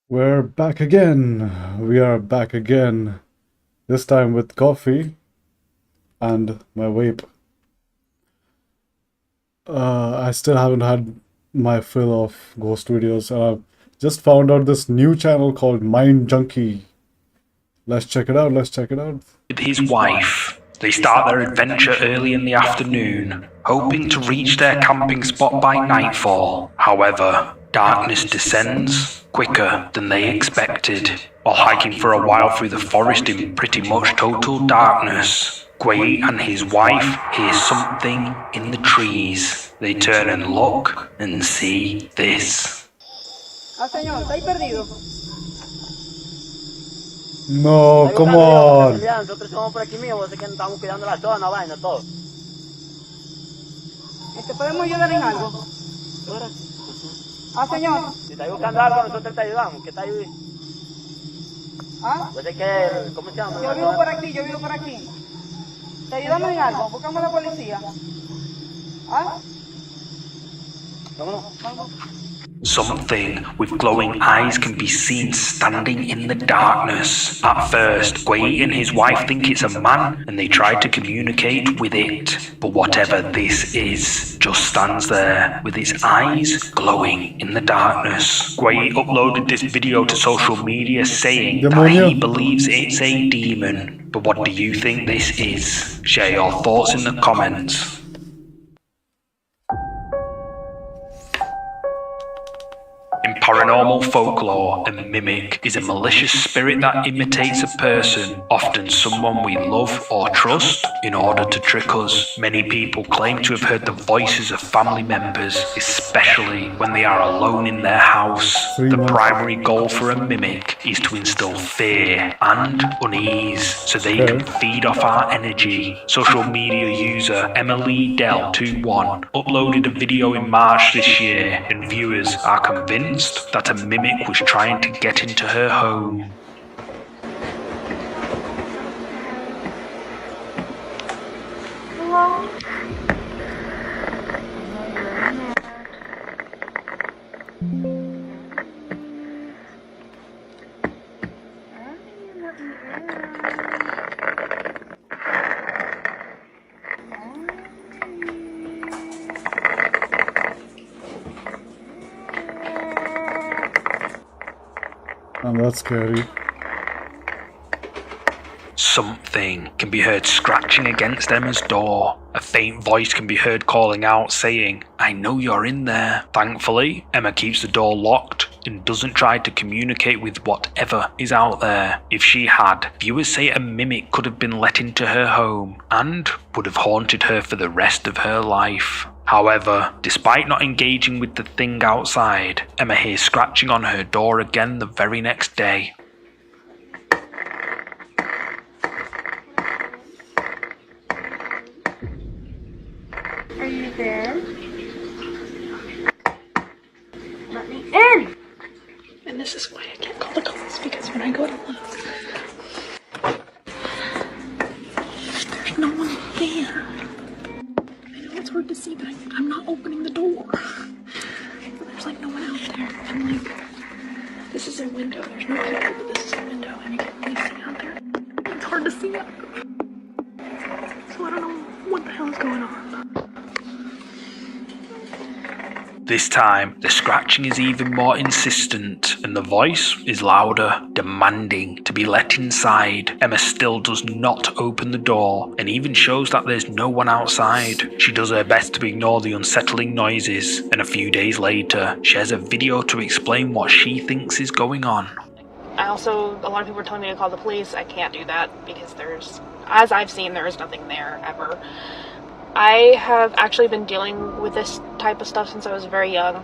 We're back again. We are back again. This time with coffee and my vape. I still haven't had my fill of ghost videos. I've just found out this new channel called Mind Junkie. Let's check it out. Let's check it out. With his wife, they start their adventure early in the afternoon, hoping to reach their camping spot by nightfall. However, darkness descends quicker than they expected. While hiking for a while through the forest in pretty much total darkness, Quay and his wife hear something in the trees. They turn and look and see this. Señor, ¿está ahí perdido? No, come on. Nosotros somos por aquí mismo, que estamos cuidando la zona, vaina, todo. ¿Podemos ayudar en algo? Señor. Si está buscando algo, nosotros te ayudamos, que está ahí. Pues es que, ¿cómo se llama? Yo vivo por aquí. ¿Te ayudamos en algo? Buscamos a la policía. Vámonos. Something with glowing eyes can be seen standing in the darkness. At first, Quay and his wife think it's a man and they try to communicate with it. But whatever this is, just stands there with its eyes glowing in the darkness. Quay uploaded this video to social media saying that he believes it's a demon. But what do you think this is? Share your thoughts in the comments. In paranormal folklore, a mimic is a malicious spirit that imitates a person, often someone we love or trust, in order to trick us. Many people claim to have heard the voices of family members, especially when they are alone in their house. The primary goal for a mimic is to instill fear and unease, so they can feed off our energy. Social media user Emily Dell21 uploaded a video in March this year, and viewers are convinced that a mimic was trying to get into her home. Hello? And that's scary. Something can be heard scratching against Emma's door. A faint voice can be heard calling out, saying, "I know you're in there." Thankfully, Emma keeps the door locked and doesn't try to communicate with whatever is out there. If she had, viewers say a mimic could have been let into her home and would have haunted her for the rest of her life. However, despite not engaging with the thing outside, Emma hears scratching on her door again the very next day. Are you there? Let me in! And this is why I can't call the cops, because when I go to look, there's no one there. I know it's hard to see, but I'm not opening the door. There's like no one out there. I'm like, this is a window. There's no people, but this is a window, and you can't really see out there. It's hard to see out. So I don't know what the hell is going on. This time, the scratching is even more insistent, and the voice is louder, demanding to be let inside. Emma still does not open the door, and even shows that there's no one outside. She does her best to ignore the unsettling noises, and a few days later, shares a video to explain what she thinks is going on. A lot of people are telling me to call the police. I can't do that because as I've seen, there is nothing there ever. I have actually been dealing with this type of stuff since I was very young.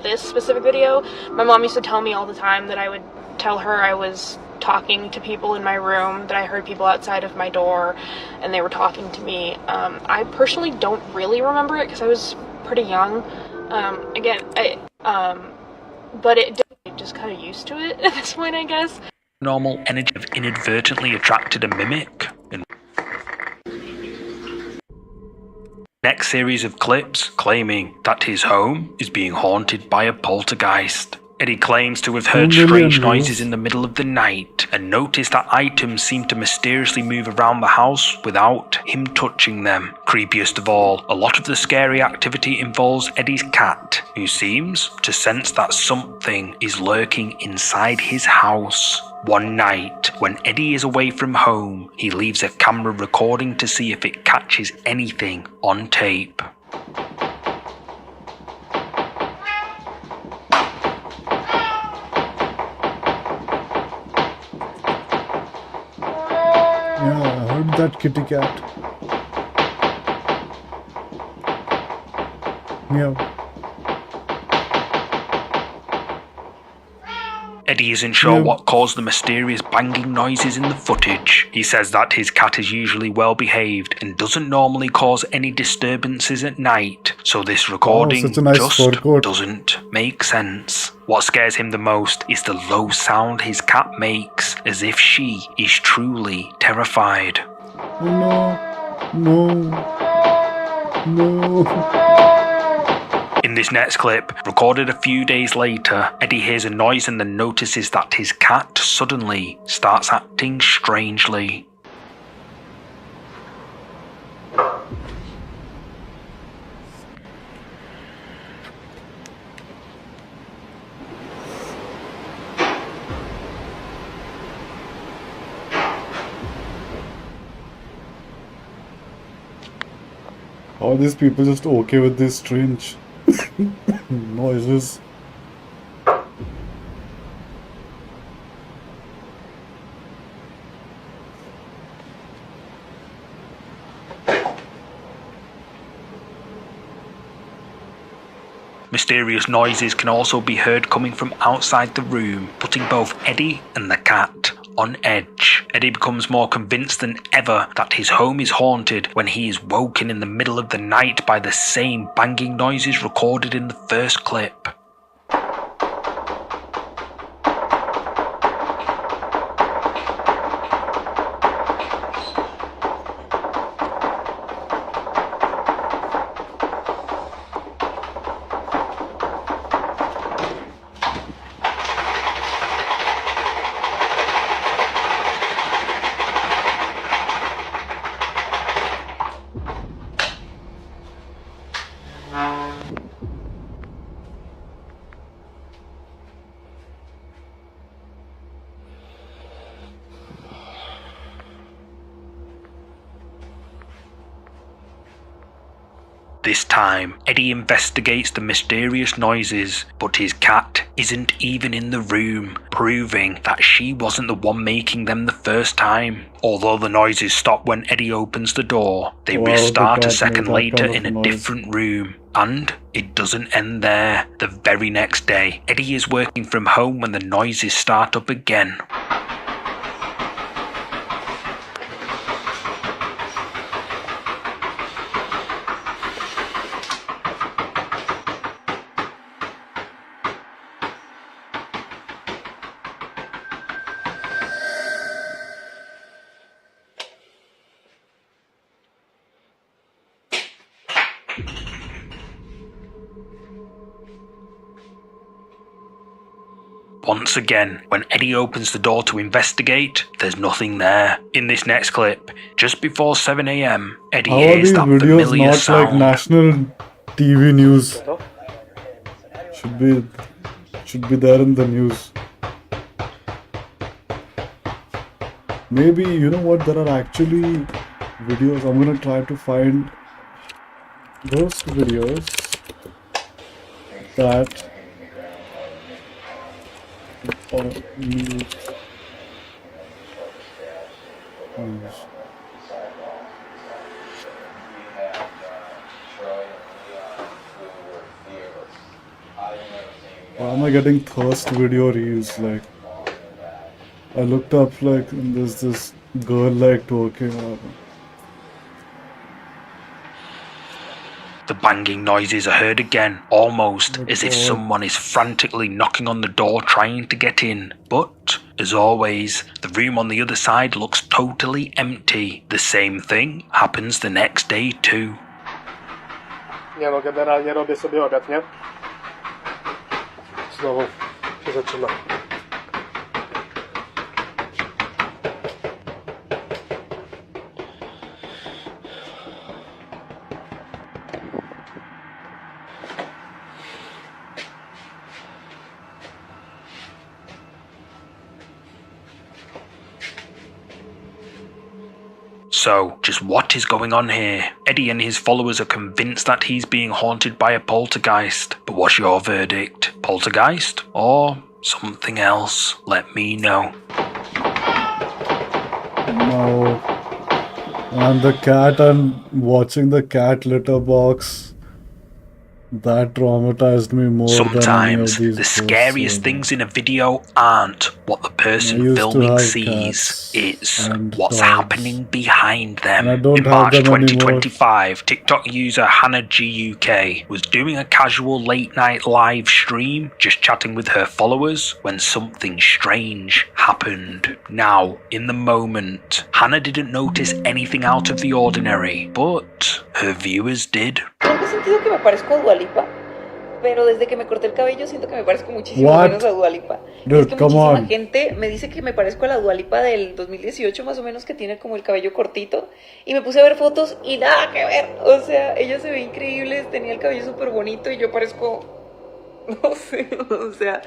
This specific video, my mom used to tell me all the time that I would tell her I was talking to people in my room, that I heard people outside of my door, and they were talking to me. I personally don't really remember it because I was pretty young. But it just kind of used to it at this point, I guess. Normal energy have inadvertently attracted a mimic, and next series of clips claiming that his home is being haunted by a poltergeist. Eddie claims to have heard 2 million strange views. noises in the middle of the night and noticed that items seem to mysteriously move around the house without him touching them. Creepiest of all, a lot of the scary activity involves Eddie's cat, who seems to sense that something is lurking inside his house. One night, when Eddie is away from home, he leaves a camera recording to see if it catches anything on tape. Yeah, I heard that kitty cat. Meow. Eddie isn't sure Yeah. what caused the mysterious banging noises in the footage. He says that his cat is usually well behaved and doesn't normally cause any disturbances at night, so this recording such a nice fur just coat. doesn't make sense. What scares him the most is the low sound his cat makes, as if she is truly terrified. Oh no. No. In this next clip, recorded a few days later, Eddie hears a noise and then notices that his cat suddenly starts acting strangely. Are these people just okay with these strange noises? Mysterious noises can also be heard coming from outside the room, putting both Eddie and the cat on edge. Eddie becomes more convinced than ever that his home is haunted when he is woken in the middle of the night by the same banging noises recorded in the first clip. This time, Eddie investigates the mysterious noises, but his cat isn't even in the room, proving that she wasn't the one making them the first time. Although the noises stop when Eddie opens the door, they Wow, the restart cat a made second that later kind of in a noise. different room. And it doesn't end there. The very next day, Eddie is working from home when the noises start up again. Once again, when Eddie opens the door to investigate, there's nothing there. In this next clip, just before 7 a.m, Eddie How are hears these that videos familiar not sound. like national TV news? Should be there in the news. Maybe, you know what, there are actually videos. I'm gonna try to find those videos that news. Why am I getting thirst video reels? Like, I looked up like and there's this girl like twerking. The banging noises are heard again, almost Oh as if God. someone is frantically knocking on the door trying to get in. But, as always, the room on the other side looks totally empty. The same thing happens the next day too. Nie no, generalnie robię sobie obiad, nie? Znowu. ठीक है चलो। So, just what is going on here? Eddie and his followers are convinced that he's being haunted by a poltergeist. But what's your verdict? Poltergeist? Or something else? Let me know. No. And the cat, and watching the cat litter box, that traumatized me more than any of Sometimes these the ghosts scariest ever. things in a video aren't what the I person used to filming have sees, cats it's and what's dogs. happening behind them. And I don't In have March them anymore. 2025, TikTok user Hannah GUK was doing a casual late night live stream, just chatting with her followers, when something strange happened. Now, in the moment, Hannah didn't notice anything out of the ordinary, but her viewers did. Nunca he sentido que me parezco a Dua Lipa, pero desde que me corté el cabello siento que me parezco muchísimo What? menos a Dua Lipa. Dude, Es que come muchísima on. gente me dice que me parezco a la Dua Lipa del 2018 más o menos, que tiene como el cabello cortito, y me puse a ver fotos y nada que ver. O sea, ella se ve increíble, tenía el cabello súper bonito y yo parezco... No sé, o sea,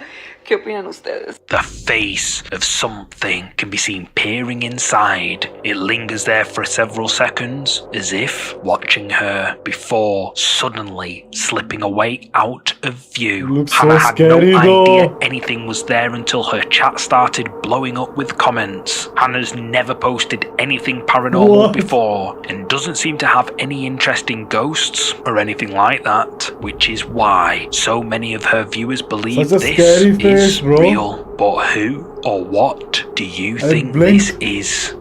¿qué opinan ustedes? The face of something can be seen peering inside. It lingers there for several seconds, as if watching her, before suddenly slipping away out of view. It looks Hannah so had scary, no idea though. anything was there until her chat started blowing up with comments. Hannah's never posted anything paranormal What? before, and doesn't seem to have any interest in ghosts or anything like that, which is why so many of her viewers believe Such a this scary is face, bro. real. But who or what do you I think blinked. this is?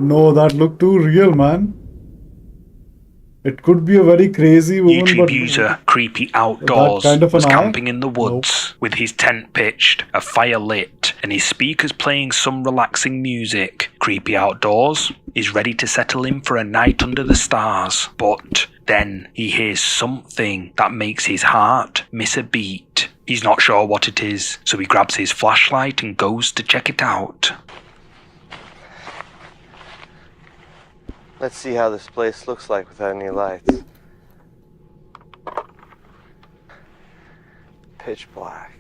No, that looked too real, man. It could be a very crazy woman, YouTube but user Creepy Outdoors kind of was an eye? camping in the woods with his tent pitched, a fire lit, and his speakers playing some relaxing music. Creepy Outdoors is ready to settle in for a night under the stars, but then he hears something that makes his heart miss a beat. He's not sure what it is, so he grabs his flashlight and goes to check it out. Let's see how this place looks like without any lights. Pitch black.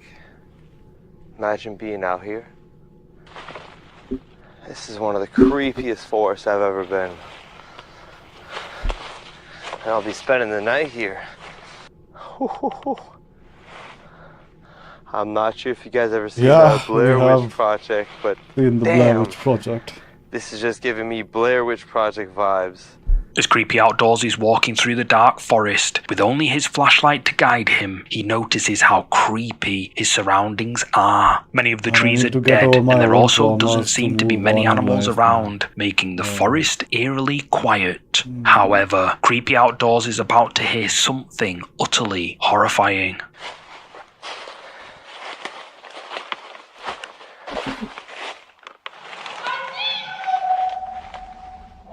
Imagine being out here. This is one of the creepiest forests I've ever been. And I'll be spending the night here. I'm not sure if you guys ever seen Yeah, the Blair we Witch have. Project, but in the Blair damn, Witch Project. this is just giving me Blair Witch Project vibes. As Creepy Outdoors is walking through the dark forest, with only his flashlight to guide him, he notices how creepy his surroundings are. Many of the I trees need are to get dead, over my and there own also traumas doesn't to seem to be move many on in animals life. around, making the forest eerily quiet. However, Creepy Outdoors is about to hear something utterly horrifying.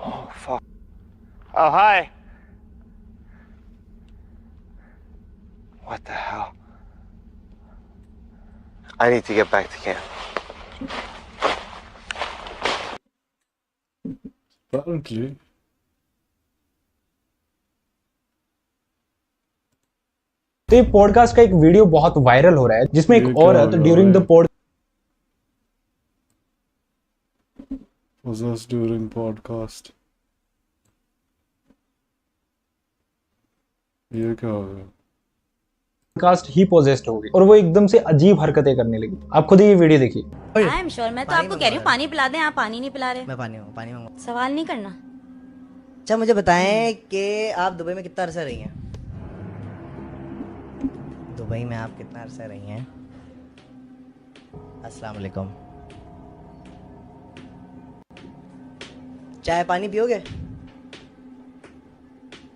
Oh, fuck. Oh, hi. What the hell? I need to get back to camp. Apparently. तो ये podcast का एक video बहुत viral हो रहा है जिसमें ये एक क्या औरत हो रहा ड्यूरिंग द है? Pod Possessed during podcast. ये क्या हो गया? पॉडकास्ट ही पोजेस्ड हो गई और वो एकदम से अजीब हरकतें करने लगी। आप खुद ही ये वीडियो देखिए। आई एम श्योर, मैं तो आपको कह रही हूँ पानी पिला दें, आप पानी नहीं पिला रहे। मैं पानी मंगवा। सवाल नहीं करना। अच्छा मुझे बताएं कि आप दुबई में कितना अरसा रही हैं? दुबई में आप कितना अरसा रही हैं? अस्सलाम वालेकुम। चाय पानी पियोगे?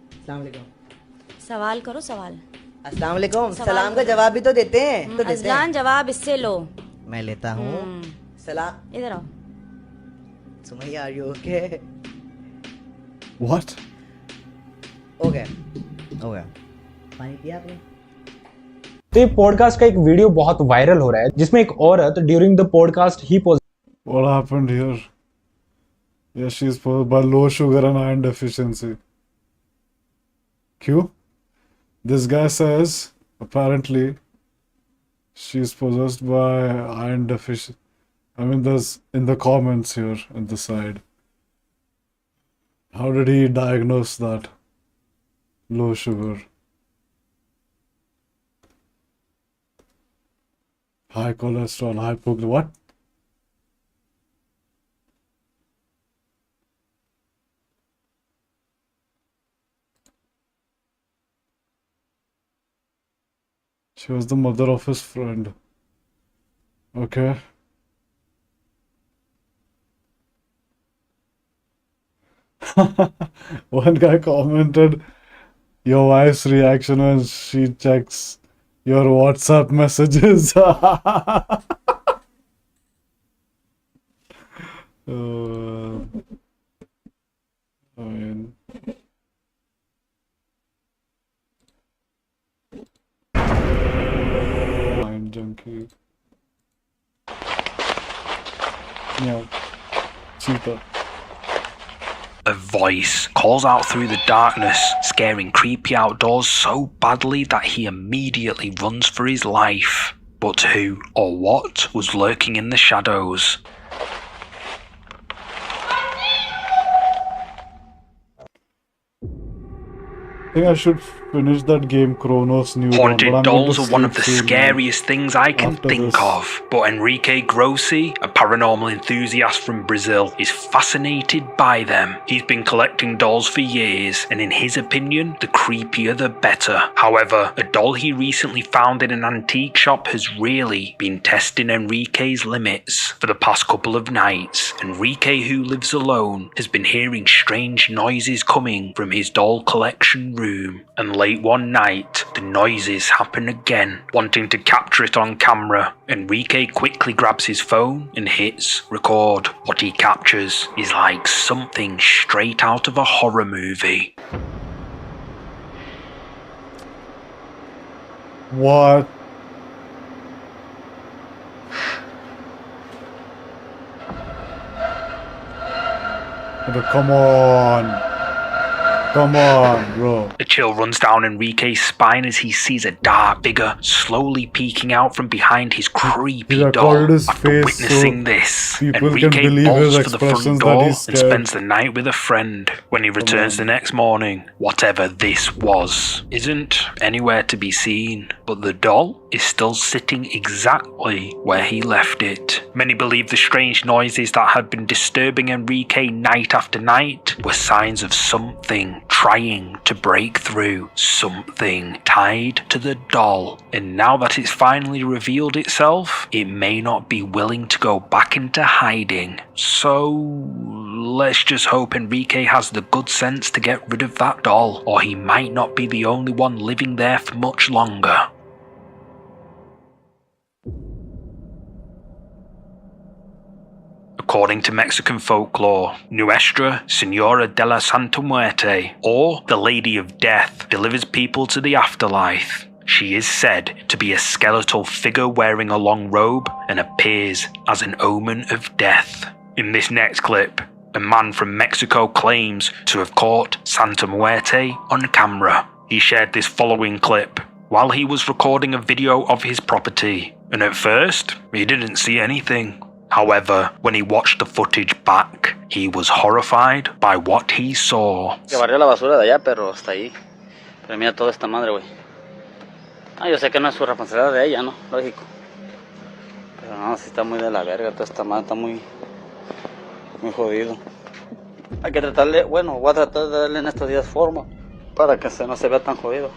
अस्सलाम वालेकुम। सवाल करो सवाल। अस्सलाम वालेकुम। सवाल सलाम का करो। जवाब भी तो देते हैं। तो देते अजलान हैं। जवाब इससे लो। मैं लेता हूँ। सलाम। इधर आओ। Sumaiya are you okay? What? हो गया। पानी पिया आपने? तो ये पॉडकास्ट का एक वीडियो बहुत वायरल हो रहा है जिसमें एक औरत during the podcast he What happened here? Yeah, she's posed by low sugar and iron deficiency. Q? This guy says, apparently, she's possessed by iron deficiency. I mean, there's in the comments here at the side. How did he diagnose that? Low sugar. High cholesterol, hypoglycemia. What? She was the mother of his friend. Okay. One guy commented, your wife's reaction when she checks your WhatsApp messages. I mean, Mind Junkie. Meow. Cheetah. A voice calls out through the darkness, scaring Creepy Outdoors so badly that he immediately runs for his life. But who or what was lurking in the shadows? I think I should finish that game Chronos New Dawn, but Haunted I'm going dolls to are one of the sleep soon, man. scariest things I can After think this. of, but Enrique Grossi, a paranormal enthusiast from Brazil, is fascinated by them. He's been collecting dolls for years, and in his opinion, the creepier the better. However, a doll he recently found in an antique shop has really been testing Enrique's limits. For the past couple of nights, Enrique, who lives alone, has been hearing strange noises coming from his doll collection room. And late one night, the noises happen again. Wanting to capture it on camera, Enrique quickly grabs his phone and hits record. What he captures is like something straight out of a horror movie. What? Come on. Come on, bro. A chill runs down Enrique's spine as he sees a dark figure slowly peeking out from behind his creepy He doll. recorded his After face witnessing so this, people can Enrique believe his bolts for the front expressions that door and he's scared. spends the night with a friend. When he returns the next morning, whatever this was isn't anywhere to be seen, but the doll is still sitting exactly where he left it. Many believe the strange noises that had been disturbing Enrique night after night were signs of something trying to break through, something tied to the doll. And now that it's finally revealed itself, it may not be willing to go back into hiding. So let's just hope Enrique has the good sense to get rid of that doll, or he might not be the only one living there for much longer. According to Mexican folklore, Nuestra Senora de la Santa Muerte, or the Lady of Death, delivers people to the afterlife. She is said to be a skeletal figure wearing a long robe and appears as an omen of death. In this next clip, a man from Mexico claims to have caught Santa Muerte on camera. He shared this following clip while he was recording a video of his property, and at first, he didn't see anything. However, when he watched the footage back, he was horrified by what he saw. Que barrió la basura de allá, pero hasta ahí. Pero mira toda esta madre, güey. Yo sé que no es su responsabilidad de ella, ¿no? Lógico. Pero no, sí está muy de la verga, toda esta madre está muy jodido. Hay que tratarle, bueno, voy a tratar de darle en estos días forma para que no se vea tan jodido.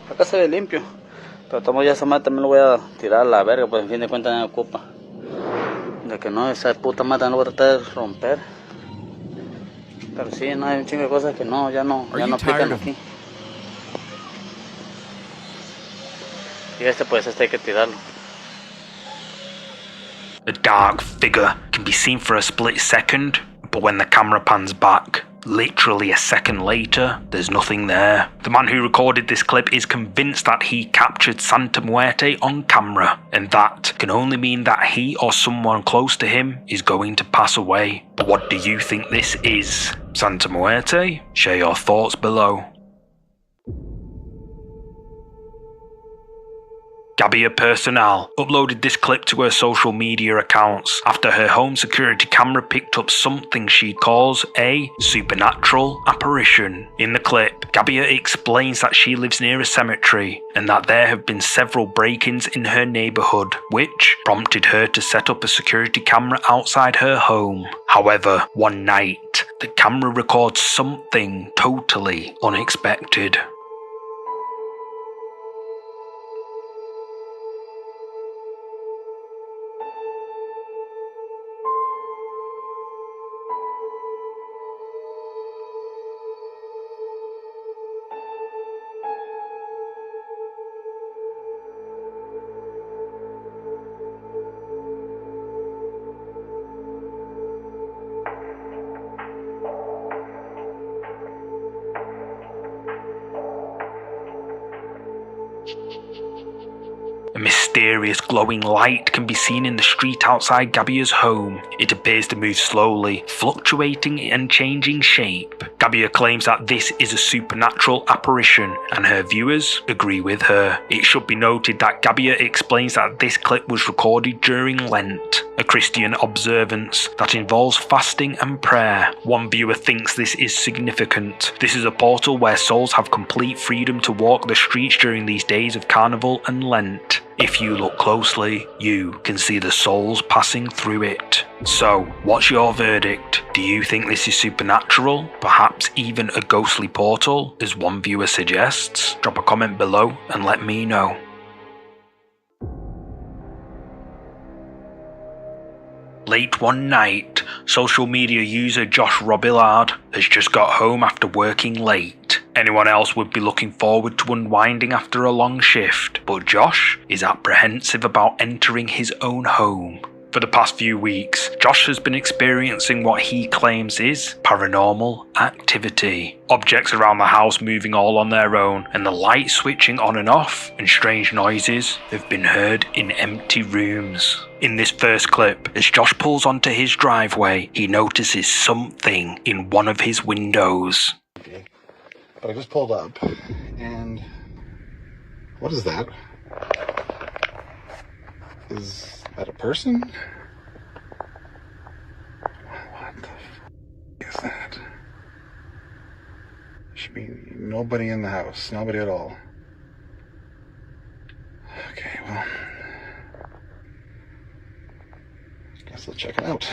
Acá se ve limpio, pero tomo ya esa madre también lo voy a tirar a la verga, pues en fin de cuentas me ocupa. De que no, esa puta madre no voy a tratar de romper. Pero sí, no hay un chingo de cosas que no, ya no pican aquí. Y pues hay que tirarlo. A dark figure can be seen for a split second, but when the camera pans back, literally a second later, there's nothing there. The man who recorded this clip is convinced that he captured Santa Muerte on camera, and that can only mean that he or someone close to him is going to pass away. But what do you think this is? Santa Muerte? Share your thoughts below. Gabbia Personal uploaded this clip to her social media accounts after her home security camera picked up something she calls a supernatural apparition. In the clip, Gabbia explains that she lives near a cemetery and that there have been several break-ins in her neighbourhood, which prompted her to set up a security camera outside her home. However, one night, the camera records something totally unexpected. A mysterious glowing light can be seen in the street outside Gabbia's home. It appears to move slowly, fluctuating and changing shape. Gabbia claims that this is a supernatural apparition, and her viewers agree with her. It should be noted that Gabbia explains that this clip was recorded during Lent, a Christian observance that involves fasting and prayer. One viewer thinks this is significant. This is a portal where souls have complete freedom to walk the streets during these days of Carnival and Lent. If you look closely, you can see the souls passing through it. So, what's your verdict? Do you think this is supernatural? Perhaps even a ghostly portal, as one viewer suggests? Drop a comment below and let me know. Late one night, social media user Josh Robillard has just got home after working late. Anyone else would be looking forward to unwinding after a long shift, but Josh is apprehensive about entering his own home. For the past few weeks, Josh has been experiencing what he claims is paranormal activity. Objects around the house moving all on their own, and the lights switching on and off, and strange noises have been heard in empty rooms. In this first clip, as Josh pulls onto his driveway, he notices something in one of his windows. But I just pulled up, and what is that? Is that a person? What the f is that? Should be nobody in the house, nobody at all. Okay, well, guess let's check it out.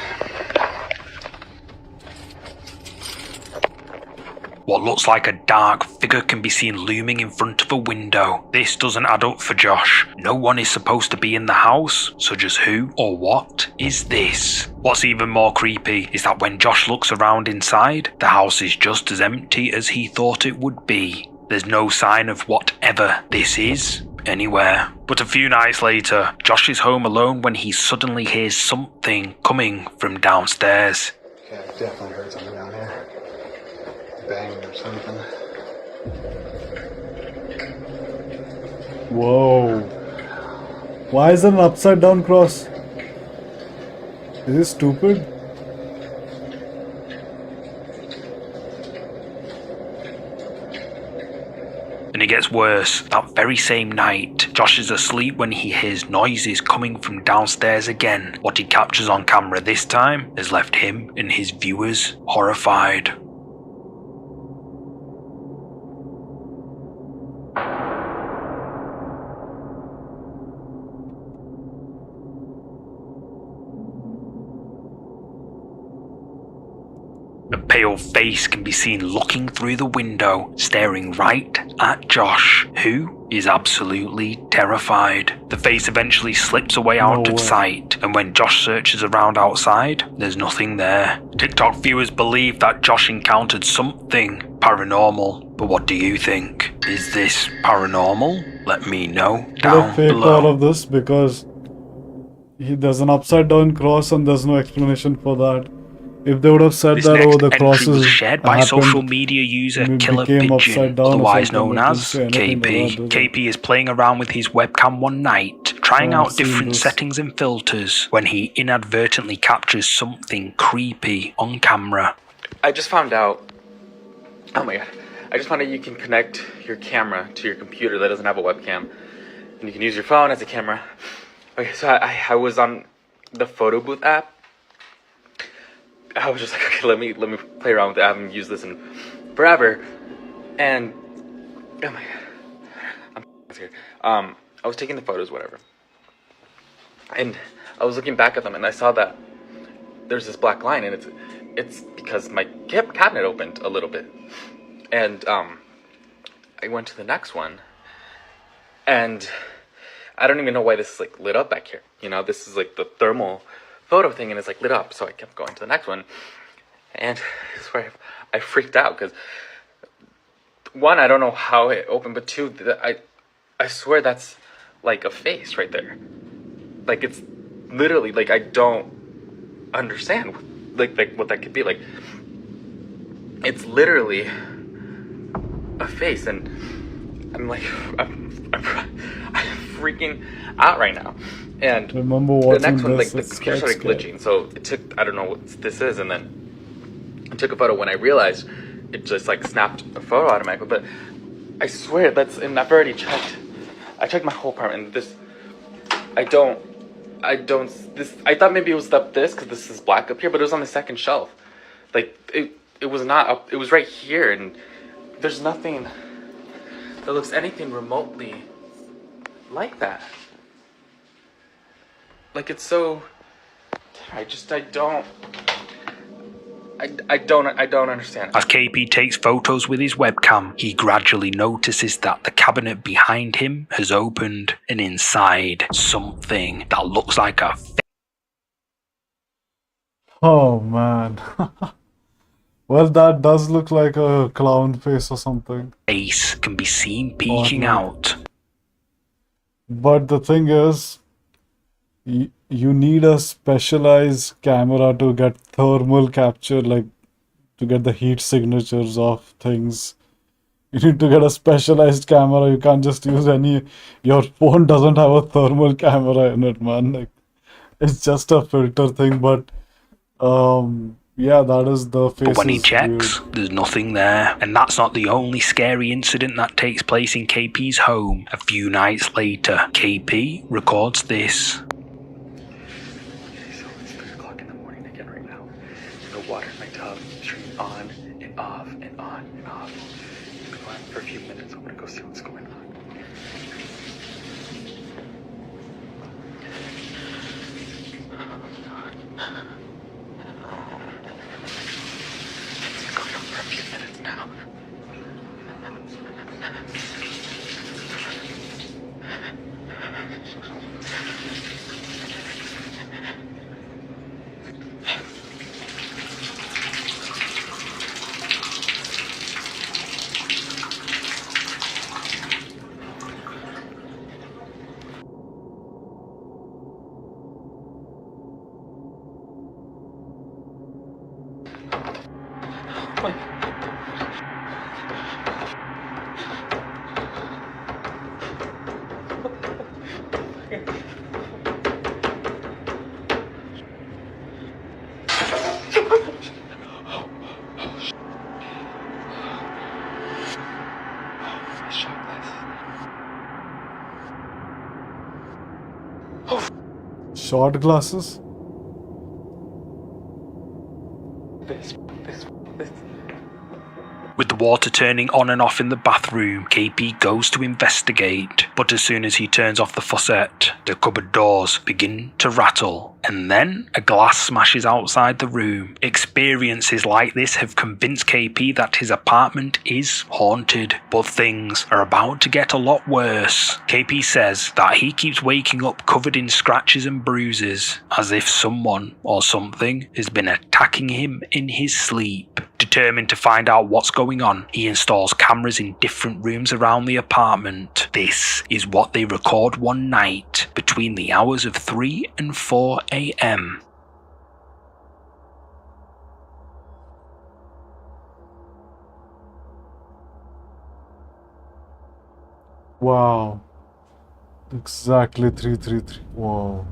What looks like a dark figure can be seen looming in front of a window. This doesn't add up for Josh. No one is supposed to be in the house, so just who or what is this? What's even more creepy is that when Josh looks around inside, the house is just as empty as he thought it would be. There's no sign of whatever this is anywhere. But a few nights later, Josh is home alone when he suddenly hears something coming from downstairs. Okay, I definitely heard something down here. Bang or something. Whoa. Why is there an upside down cross? Is this stupid? And it gets worse. That very same night, Josh is asleep when he hears noises coming from downstairs again. What he captures on camera this time has left him and his viewers horrified. A pale face can be seen looking through the window, staring right at Josh, who is absolutely terrified. The face eventually slips away out of sight, and when Josh searches around outside, there's nothing there. TikTok viewers believe that Josh encountered something paranormal, but what do you think? Is this paranormal? Let me know down I faked below. all of this because there's an upside down cross and there's no explanation for that. If they would have said This that, next oh, the entry crosses was shared by happened, social media user it Killer became upside Pigeon, down or otherwise something, known it didn't as say anything about KP. that, KP is playing around with his webcam one night, trying I've out seen different this. settings and filters when he inadvertently captures something creepy on camera. I just found out, oh my god, I just found out you can connect your camera to your computer that doesn't have a webcam, and you can use your phone as a camera. Okay, so I was on the photo booth app. I was just like, okay, let me play around with it. I haven't used this in forever, and oh my god, I'm scared. I was taking the photos, whatever, and I was looking back at them, and I saw that there's this black line, and it's because my cabinet opened a little bit, and I went to the next one, and I don't even know why this is like lit up back here. You know, this is like the thermal photo thing, and it's like lit up. So I kept going to the next one, and I swear I freaked out because one, I don't know how it opened, but two, I swear that's like a face right there. Like it's literally like I don't understand like what that could be. Like it's literally a face, and I'm like I'm freaking out right now. And remember watching the next one, like this, the it's computer quite started glitching, so it took, I don't know what this is, and then I took a photo. When I realized, it just like snapped a photo automatically. But I swear that's, and I've already checked. I checked my whole apartment, and this, I thought maybe it was up this, because this is black up here, but it was on the second shelf. Like it was not up, it was right here, and there's nothing that looks anything remotely like that. Like it's so, I don't understand. As KP takes photos with his webcam, he gradually notices that the cabinet behind him has opened, and inside something that looks like a Oh man. Well, that does look like a clown face or something. face can be seen peeking no. out. But the thing is, you need a specialized camera to get thermal capture, like to get the heat signatures of things. You need to get a specialized camera. You can't just use any. Your phone doesn't have a thermal camera in it, man. Like, it's just a filter thing. But yeah, that is the face. But when he checks, there's nothing there. And that's not the only scary incident that takes place in KP's home. A few nights later, KP records this. Water in my tub, turning on and off and on and off. It's been going for a few minutes. I'm gonna go see what's going on. It's been going on for a few minutes now. Short glasses? With the water turning on and off in the bathroom, KP goes to investigate. But as soon as he turns off the faucet, the cupboard doors begin to rattle. And then a glass smashes outside the room. Experiences like this have convinced KP that his apartment is haunted. But things are about to get a lot worse. KP says that he keeps waking up covered in scratches and bruises, as if someone or something has been attacking him in his sleep. Determined to find out what's going on, he installs cameras in different rooms around the apartment. This is what they record one night between the hours of 3 and 4 a.m. Wow. Exactly 333. Wow.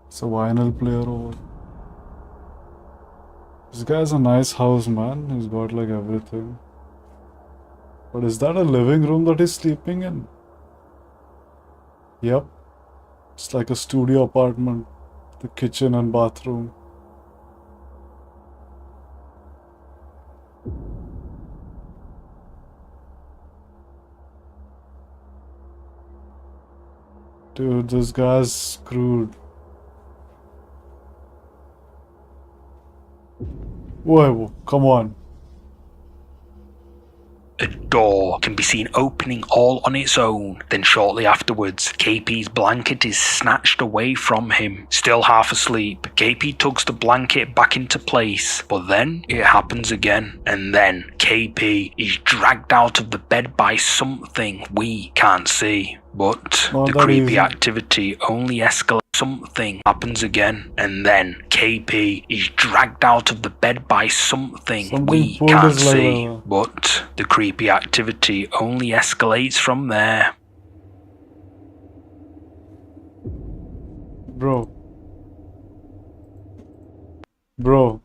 It's a vinyl player over. This guy's a nice house, man. He's got like everything. But is that a living room that he's sleeping in? Yep. It's like a studio apartment. The kitchen and bathroom. Dude, this guy's screwed. Whoa, come on. A door can be seen opening all on its own. Then shortly afterwards, KP's blanket is snatched away from him. Still half asleep, KP tugs the blanket back into place, but then it happens again. And then KP is dragged out of the bed by something we can't see. But Not the that creepy easy. activity only escalates. Something happens again, and then KP is dragged out of the bed by something we pulled can't his leg see. over. But the creepy activity only escalates from there. Bro. Bro.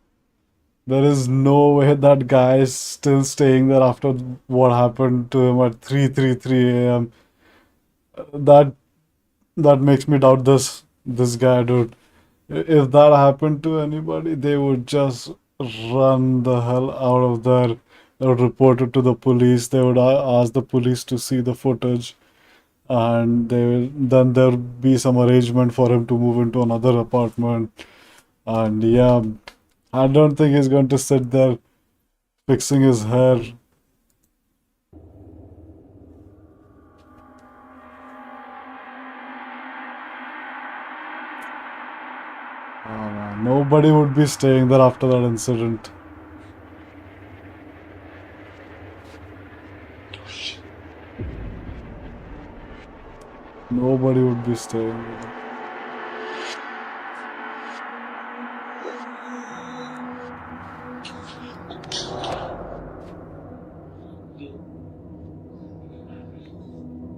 There is no way that guy is still staying there after what happened to him at 3:33 a.m. That makes me doubt this guy, dude. If that happened to anybody, they would just run the hell out of there. They would report it to the police. They would ask the police to see the footage, and then there would be some arrangement for him to move into another apartment. And yeah, I don't think he's going to sit there fixing his hair. Oh man, nobody would be staying there after that incident. Nobody would be staying there.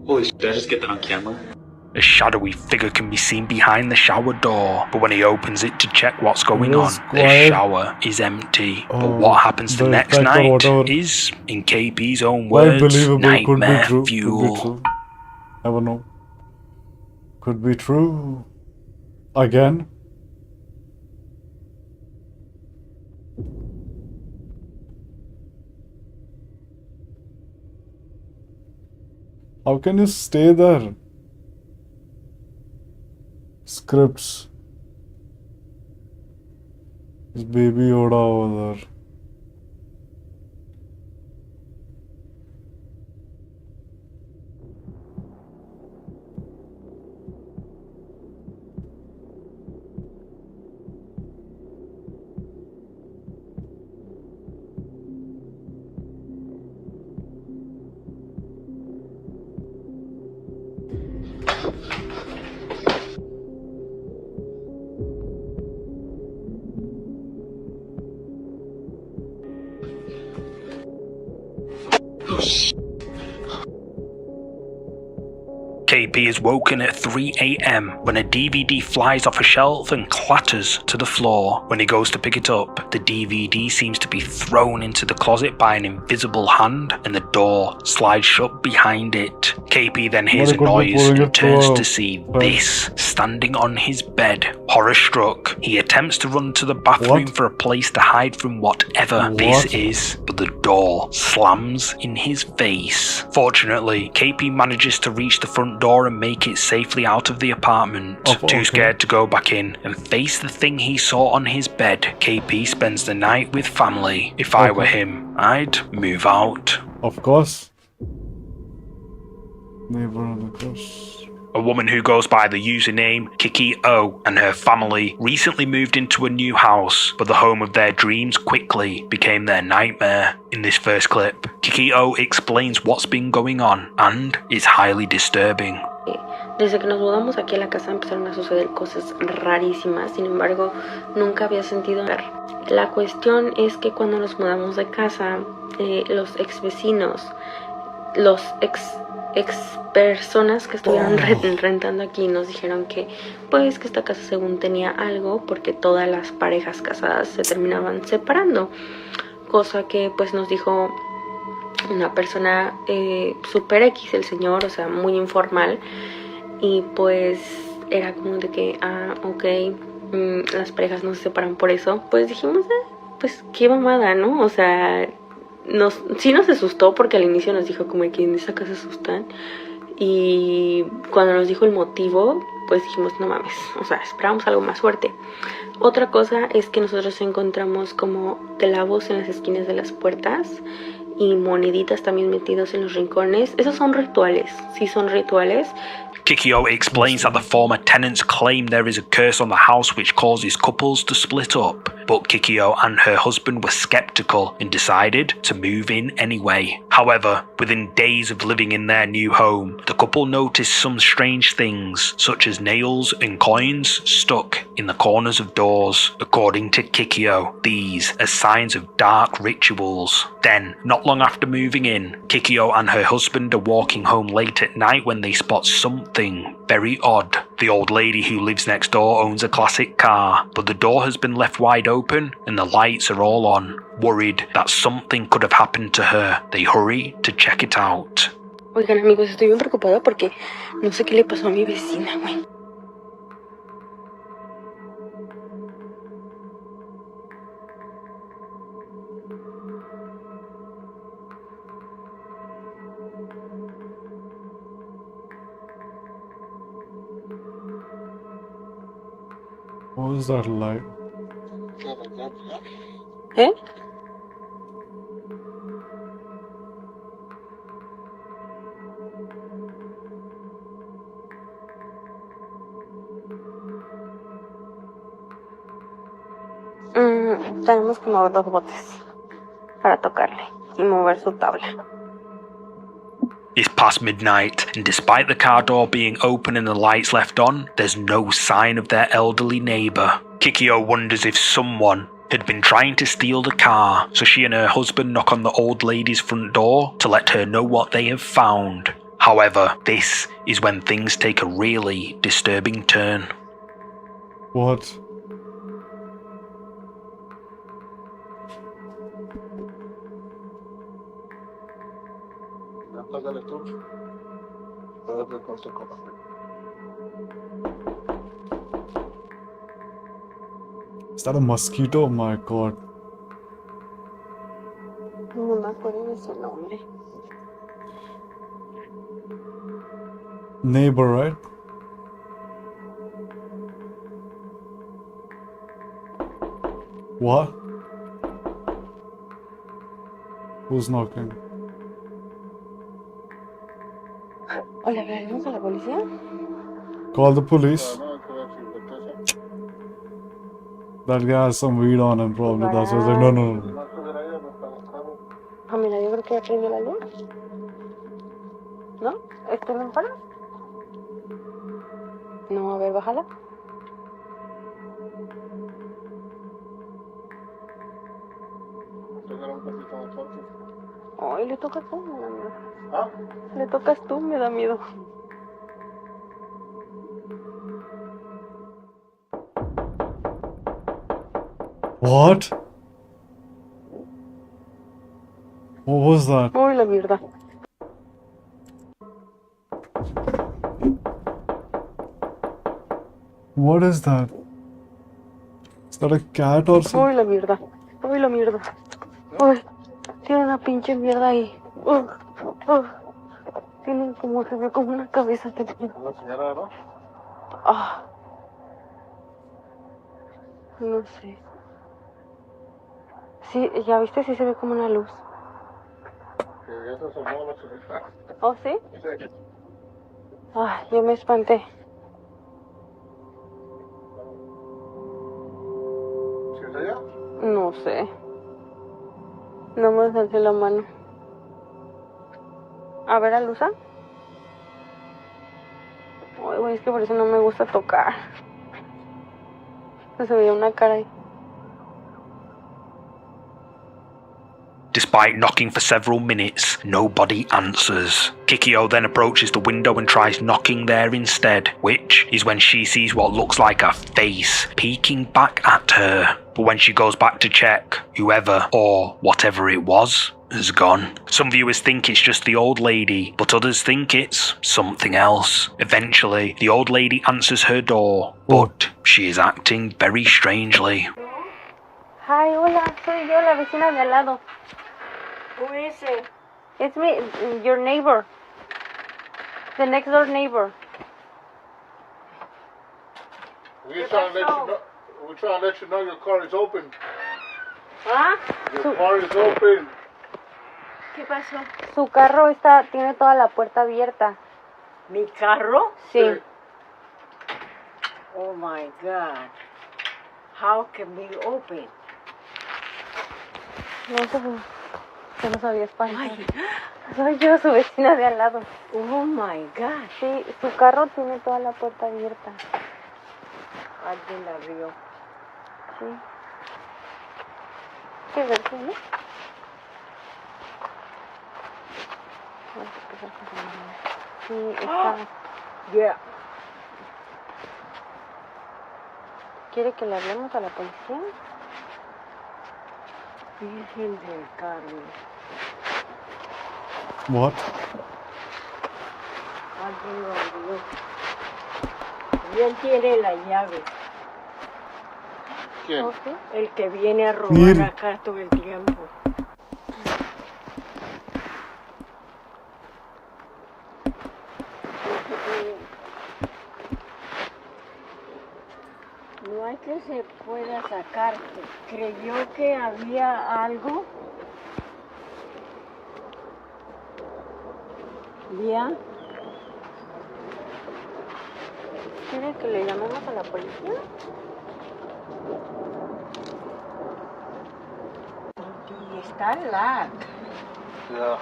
Holy shit, did I just get that on camera? A shadowy figure can be seen behind the shower door, but when he opens it to check what's going on, was the quiet. shower is empty. But Oh, what happens the the next effect or night whatever. is, in KP's own Quite words, believable. Could be nightmare true. Could be fuel. true. Never know. Could be true. Again. How can you stay there? Scripts. This baby Yoda over there. KP is woken at 3 a.m. when a DVD flies off a shelf and clatters to the floor. When he goes to pick it up, the DVD seems to be thrown into the closet by an invisible hand, and the door slides shut behind it. KP then hears a Well, it could be noise pulling and it through turns a to see pipe. this standing on his bed. Horror struck, he attempts to run to the bathroom What? for a place to hide from whatever this is, but the door slams in his face. Fortunately, KP manages to reach the front door and make it safely out of the apartment. Oh, Too okay. scared to go back in and face the thing he saw on his bed, KP spends the night with family. If I were Okay. him, I'd move out. Of course. Neighbor of the course. A woman who goes by the username Kiki O and her family recently moved into a new house, but the home of their dreams quickly became their nightmare. In this first clip, Kiki O explains what's been going on and is highly disturbing. Desde que nos mudamos aquí a la casa empezaron a suceder cosas rarísimas, sin embargo, nunca había sentido. La cuestión es que cuando nos mudamos de casa, los ex vecinos, los ex personas que estuvieron rentando aquí nos dijeron que pues que esta casa según tenía algo porque todas las parejas casadas se terminaban separando, cosa que pues nos dijo una persona super X, el señor, o sea, muy informal, y pues era como de que, ok, las parejas no se separan por eso. Pues dijimos, pues qué mamada, ¿no? O sea, sí nos asustó porque al inicio nos dijo como que en esa casa se asustan, y cuando nos dijo el motivo, pues dijimos, no mames, o sea, esperábamos algo más fuerte. Otra cosa es que nosotros encontramos como clavos en las esquinas de las puertas y moneditas también metidos en los rincones. Esos son rituales, sí son rituales. Kikyo explains that the former tenants claim there is a curse on the house which causes couples to split up, but Kikyo and her husband were skeptical and decided to move in anyway. However, within days of living in their new home, the couple noticed some strange things, such as nails and coins stuck in the corners of doors. According to Kikyo, these are signs of dark rituals. Then, not long after moving in, Kikyo and her husband are walking home late at night when they spot something very odd. The old lady who lives next door owns a classic car, but the door has been left wide open and the lights are all on. Worried that something could have happened to her, they hurry to check it out. Oigan, amigos, estoy bien preocupada porque no sé qué le pasó a mi vecina, güey. What was that light? ¿Eh? Tenemos que mover los botes para tocarle y mover su tabla. It's past midnight, and despite the car door being open and the lights left on, there's no sign of their elderly neighbour. Kikyo wonders if someone had been trying to steal the car, so she and her husband knock on the old lady's front door to let her know what they have found. However, this is when things take a really disturbing turn. What? Is that a mosquito? Oh my god. No me acuerdo de su nombre. Neighbor, right? What? Who's knocking? Hola, ¿hablaremos a la policía? Call the police. That guy has some weed on him, probably. That's why I was like, no. Ah, mira, yo creo que ya prendió la luz. ¿No? ¿Este lámpara? No, a ver, bájala. Ay, le tocas tú, me da miedo. ¿Ah? Le tocas tú, me da miedo. What? What was that? Uy, la mierda. What is that? Is that a cat or something? Uy, la mierda. Uy, la mierda. Uy, tiene una pinche mierda ahí. Tiene como, se ve como una cabeza. ¿Una señora, no? Ah. No sé. Sí, ya viste, sí se ve como una luz. Que ya se asomó la señorita. ¿Oh, sí? Sí. Ah, yo me espanté. ¿Sí es ella? No sé. No me alcé la mano. A ver, Alusa. Ay, güey, es que por eso no me gusta tocar. Se veía una cara ahí. Despite knocking for several minutes, nobody answers. Kikyo then approaches the window and tries knocking there instead, which is when she sees what looks like a face peeking back at her. But when she goes back to check, whoever or whatever it was has gone. Some viewers think it's just the old lady, but others think it's something else. Eventually, the old lady answers her door, but she is acting very strangely. Hi, hola, soy yo, la vecina de al lado. Who is it? It's me, your neighbor. The next door neighbor. We're trying to let you know your car is open. ¿Ah? Your car is open. ¿Qué pasó? Su carro tiene toda la puerta abierta. ¿Mi carro? Sí. Oh my God. How can we open? No sé, yo no sabía español. Soy yo, su vecina de al lado. Oh my God. Sí, su carro tiene toda la puerta abierta. Alguien la abrió. Sí. ¿Qué versión, no? Sí, está. Yeah. ¿Quiere que le hablemos a la policía? Virgen del Carmen. What? Alguien lo abrió. Y él tiene la llave. ¿Quién? El que viene a robar Mire. acá todo el tiempo. No hay que se pueda sacar. Creyó que había algo. ¿Ya? ¿Quiere que le llamemos a la policía? Y está lag. Yeah.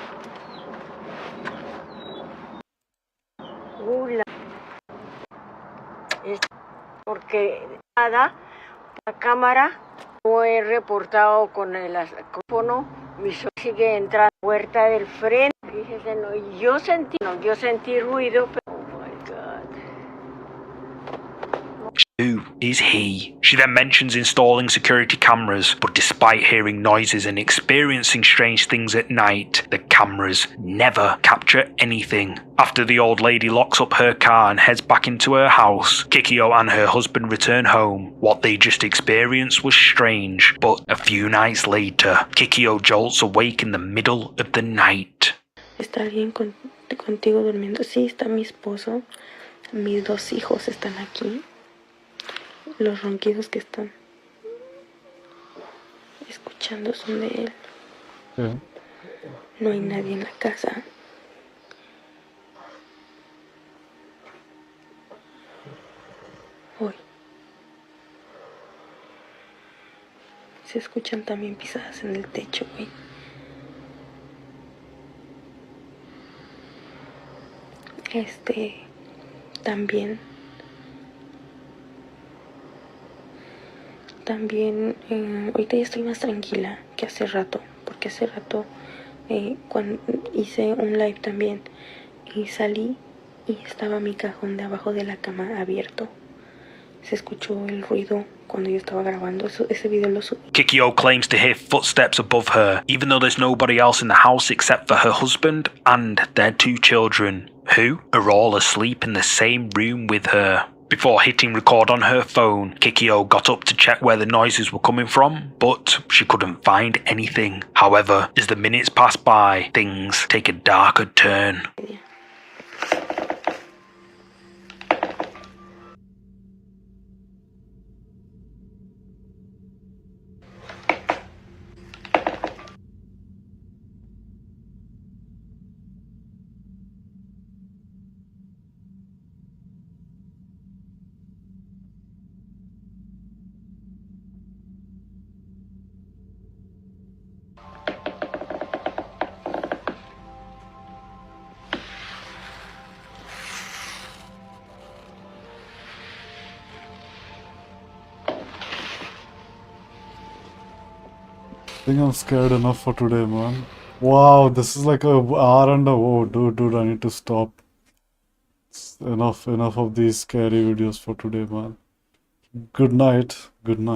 Es porque nada, la cámara no he reportado con el teléfono, mi socio sigue entrando a la puerta del frente, fíjese, no, y yo sentí ruido, pero oh my God. Who is he? She then mentions installing security cameras, but despite hearing noises and experiencing strange things at night, the cameras never capture anything. After the old lady locks up her car and heads back into her house, Kikyo and her husband return home. What they just experienced was strange, but a few nights later, Kikyo jolts awake in the middle of the night. ¿Está alguien contigo durmiendo? Sí, está mi esposo. Mis dos hijos están aquí. Los ronquidos que están escuchando son de él. Yeah. No hay nadie en la casa. Hoy se escuchan también pisadas en el techo, güey. También ahorita ya estoy más tranquila que hace rato, porque hace rato cuando hice un live también y salí y estaba mi cajón de abajo de la cama abierto. Se escuchó el ruido cuando yo estaba grabando. Ese video lo subí. Kikyo claims to hear footsteps above her, even though there's nobody else in the house except for her husband and their two children, who are all asleep in the same room with her. Before hitting record on her phone, Kikyo got up to check where the noises were coming from, but she couldn't find anything. However, as the minutes pass by, things take a darker turn. think I'm scared enough for today, man. Wow, this is like a hour and a oh, dude, I need to stop. Enough of these scary videos for today, man. Good night. Good night.